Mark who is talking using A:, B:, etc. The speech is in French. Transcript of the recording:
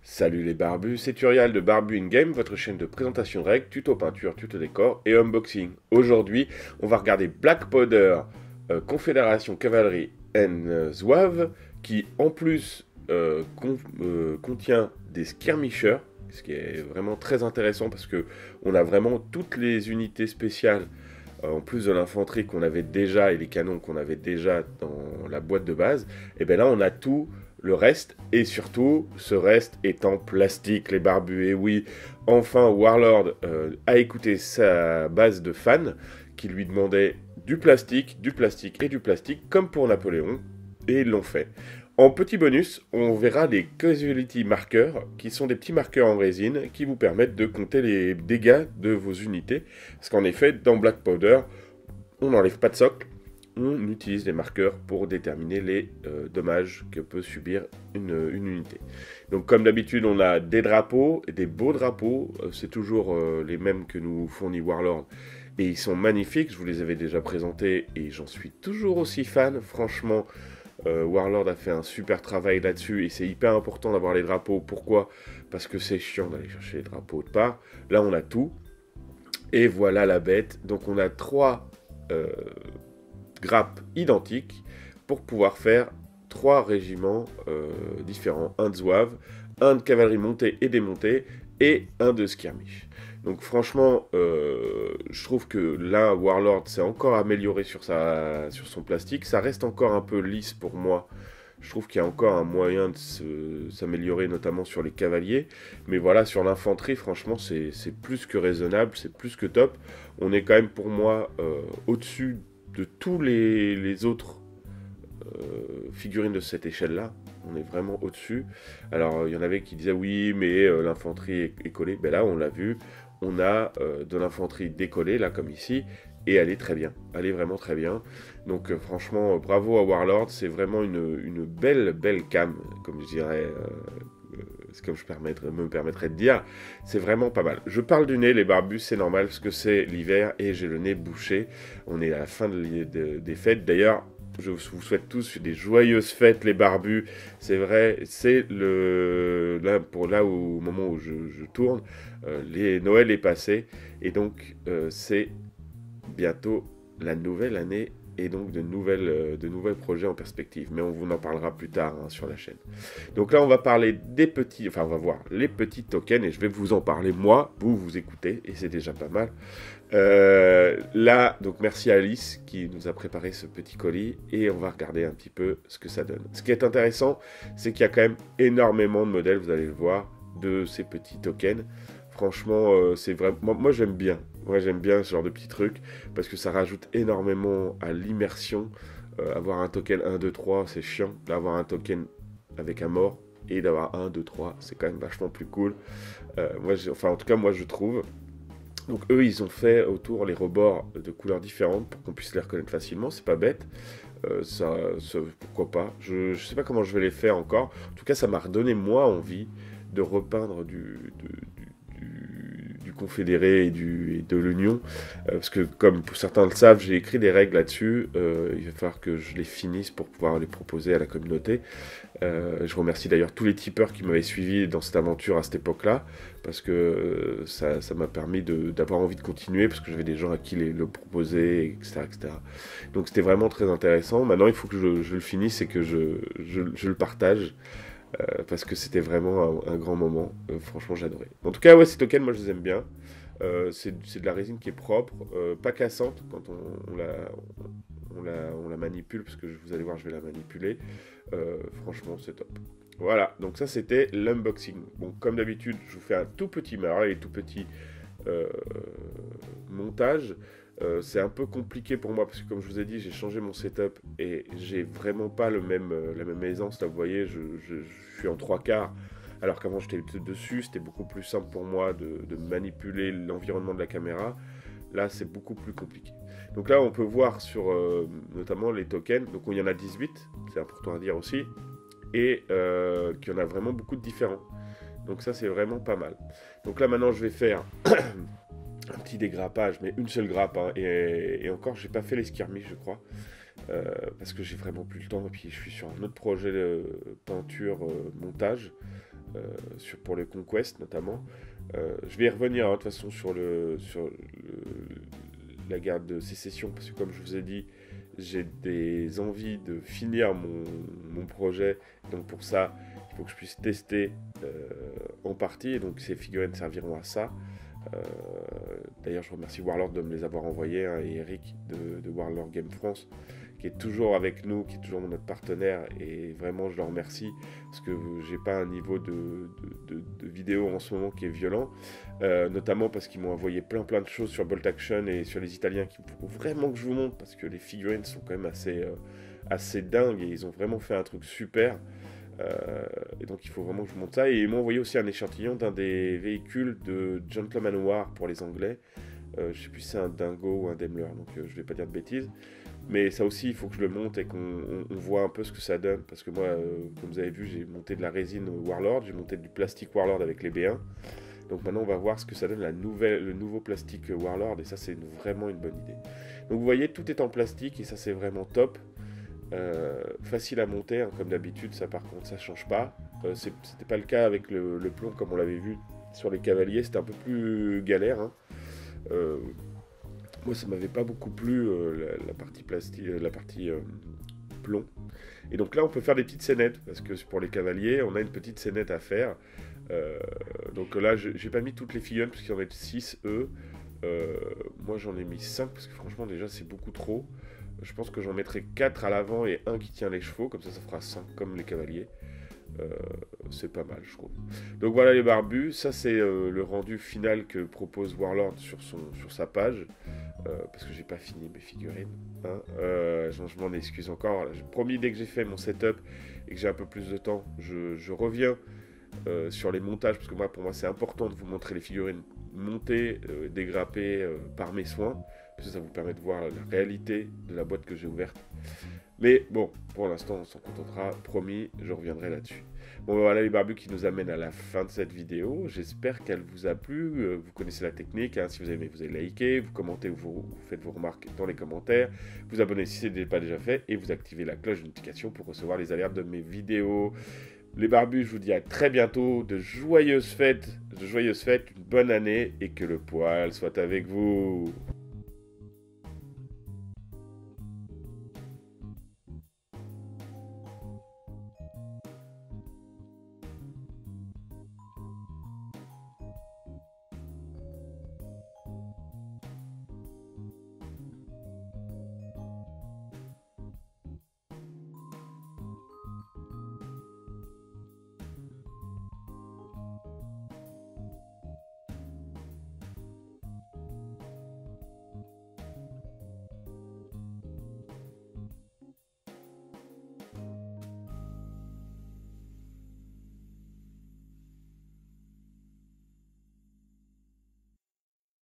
A: Salut les barbus, c'est Turial de Barbu in Game, votre chaîne de présentation de règles, tuto peinture, tuto décor et unboxing. Aujourd'hui, on va regarder Black Powder, Confédération Cavalerie Zouave, qui en plus contient des skirmishers, ce qui est vraiment très intéressant parce que on a vraiment toutes les unités spéciales, en plus de l'infanterie qu'on avait déjà et les canons qu'on avait déjà dans la boîte de base. Et bien là, on a tout le reste, et surtout, ce reste est en plastique, les barbus. Et oui, enfin, Warlord a écouté sa base de fans qui lui demandait du plastique et du plastique, comme pour Napoléon, et ils l'ont fait. En petit bonus, on verra les Casualty Markers, qui sont des petits marqueurs en résine qui vous permettent de compter les dégâts de vos unités. Parce qu'en effet, dans Black Powder, on n'enlève pas de socle, on utilise les marqueurs pour déterminer les dommages que peut subir une unité. Donc comme d'habitude, on a des drapeaux, des beaux drapeaux, c'est toujours les mêmes que nous fournit Warlord, et ils sont magnifiques, je vous les avais déjà présentés, et j'en suis toujours aussi fan, franchement. Warlord a fait un super travail là-dessus, et c'est hyper important d'avoir les drapeaux. Pourquoi? Parce que c'est chiant d'aller chercher les drapeaux autre part. Là, on a tout, et voilà la bête. Donc on a trois grappes identiques pour pouvoir faire trois régiments différents. Un de zouave, un de cavalerie montée et démontée, et un de skirmish. Donc franchement, je trouve que là, Warlord s'est encore amélioré sur son plastique. Ça reste encore un peu lisse pour moi. Je trouve qu'il y a encore un moyen de s'améliorer, notamment sur les cavaliers. Mais voilà, sur l'infanterie, franchement, c'est plus que raisonnable, c'est plus que top. On est quand même, pour moi, au-dessus de tous les autres figurines de cette échelle-là. On est vraiment au-dessus. Alors, il y en avait qui disaient, oui, mais l'infanterie est collée. Ben là, on l'a vu. On a de l'infanterie décollée, là, comme ici, et elle est très bien. Elle est vraiment très bien. Donc, franchement, bravo à Warlord. C'est vraiment une belle cam, comme je dirais, c'est comme me permettrais de dire. C'est vraiment pas mal. Je parle du nez, les barbus, c'est normal, parce que c'est l'hiver, et j'ai le nez bouché. On est à la fin des fêtes. D'ailleurs, je vous souhaite tous des joyeuses fêtes, les barbus. C'est vrai, c'est au moment où je tourne, Noël est passé, et donc c'est bientôt la nouvelle année, et donc de nouvelles projets en perspective. Mais on vous en parlera plus tard, hein, sur la chaîne. Donc là, on va parler on va voir les petits tokens, et je vais vous en parler moi, vous écoutez, et c'est déjà pas mal. Là, donc merci à Alice qui nous a préparé ce petit colis, et on va regarder un petit peu ce que ça donne. Ce qui est intéressant, c'est qu'il y a quand même énormément de modèles, vous allez le voir, de ces petits tokens. Franchement, c'est vraiment... Moi, j'aime bien. Moi, j'aime bien ce genre de petits trucs, parce que ça rajoute énormément à l'immersion. Avoir un token 1, 2, 3, c'est chiant. D'avoir un token avec un mort, et d'avoir 1, 2, 3, c'est quand même vachement plus cool. En tout cas, moi, je trouve. Donc eux, ils ont fait autour les rebords de couleurs différentes pour qu'on puisse les reconnaître facilement. C'est pas bête. Pourquoi pas. Je sais pas comment je vais les faire encore. En tout cas, ça m'a redonné, moi, envie de repeindre du Confédéré et de l'Union, parce que comme pour certains le savent, j'ai écrit des règles là-dessus. Il va falloir que je les finisse pour pouvoir les proposer à la communauté. Je remercie d'ailleurs tous les tipeurs qui m'avaient suivi dans cette aventure à cette époque-là, parce que ça m'a permis d'avoir envie de continuer, parce que j'avais des gens à qui le proposer, etc. Donc c'était vraiment très intéressant. Maintenant, il faut que je le finisse et que je le partage. Parce que c'était vraiment un grand moment. Franchement, j'adorais. En tout cas, ouais, ces tokens, moi, je les aime bien. C'est de la résine qui est propre, pas cassante quand on la manipule, parce que vous allez voir, je vais la manipuler. Franchement, c'est top. Voilà, donc ça, c'était l'unboxing. Bon, comme d'habitude, je vous fais un tout petit et tout petit montage. C'est un peu compliqué pour moi, parce que comme je vous ai dit, j'ai changé mon setup, et j'ai vraiment pas la même aisance. Là, vous voyez, je suis en 3/4, alors qu'avant j'étais dessus. C'était beaucoup plus simple pour moi de manipuler l'environnement de la caméra. Là, c'est beaucoup plus compliqué. Donc là, on peut voir sur notamment les tokens. Donc il y en a 18, c'est important à dire aussi, et qu'il y en a vraiment beaucoup de différents. Donc ça, c'est vraiment pas mal. Donc là, maintenant, je vais faire un petit dégrappage, mais une seule grappe, hein, et encore, j'ai pas fait les skirmish, je crois. parce que j'ai vraiment plus le temps, et puis je suis sur un autre projet de peinture, montage, pour le Conquest notamment. Je vais y revenir hein, de toute façon la guerre de sécession, parce que comme je vous ai dit, j'ai des envies de finir mon projet, donc pour ça, il faut que je puisse tester en partie, et donc ces figurines serviront à ça. D'ailleurs, je remercie Warlord de me les avoir envoyés, hein, et Eric de Warlord Game France, qui est toujours avec nous, qui est toujours notre partenaire, et vraiment je le remercie, parce que j'ai pas un niveau de vidéo en ce moment qui est violent, notamment parce qu'ils m'ont envoyé plein de choses sur Bolt Action et sur les Italiens qu'il faut vraiment que je vous montre, parce que les figurines sont quand même assez dingues, et ils ont vraiment fait un truc super. Et donc il faut vraiment que je monte ça. Et ils m'ont envoyé aussi un échantillon d'un des véhicules de Gentleman War pour les Anglais. Je sais plus si c'est un Dingo ou un Daimler, donc je vais pas dire de bêtises. Mais ça aussi, il faut que je le monte et qu'on voit un peu ce que ça donne. Parce que moi, comme vous avez vu, j'ai monté de la résine Warlord, j'ai monté du plastique Warlord avec les B1. Donc maintenant, on va voir ce que ça donne le nouveau plastique Warlord. Et ça, c'est vraiment une bonne idée. Donc vous voyez, tout est en plastique et ça, c'est vraiment top. Facile à monter, hein, comme d'habitude, ça par contre ça change pas. C'était pas le cas avec le plomb comme on l'avait vu sur les cavaliers, c'était un peu plus galère. Hein. Moi ça m'avait pas beaucoup plu la partie plastique, la partie plomb. Et donc là on peut faire des petites scénettes, parce que pour les cavaliers on a une petite scénette à faire. Donc là j'ai pas mis toutes les figurines parce qu'il y en a 6 eux. Moi j'en ai mis 5 parce que franchement déjà c'est beaucoup trop. Je pense que j'en mettrai 4 à l'avant et un qui tient les chevaux, comme ça fera 5 comme les cavaliers. C'est pas mal, je trouve. Donc voilà les barbus, ça c'est le rendu final que propose Warlord sur sa page. Parce que j'ai pas fini mes figurines. Hein. Je m'en excuse encore. J'ai promis dès que j'ai fait mon setup et que j'ai un peu plus de temps, je reviens sur les montages, parce que pour moi c'est important de vous montrer les figurines montées, dégrappées par mes soins. Parce que ça vous permet de voir la réalité de la boîte que j'ai ouverte. Mais bon, pour l'instant, on s'en contentera. Promis, je reviendrai là-dessus. Bon, voilà les barbus qui nous amènent à la fin de cette vidéo. J'espère qu'elle vous a plu. Vous connaissez la technique. Hein. Si vous aimez, vous allez liker, vous commentez, vous faites vos remarques dans les commentaires. Vous abonnez si ce n'est pas déjà fait. Et vous activez la cloche de notification pour recevoir les alertes de mes vidéos. Les barbus, je vous dis à très bientôt. De joyeuses fêtes, une bonne année. Et que le poil soit avec vous.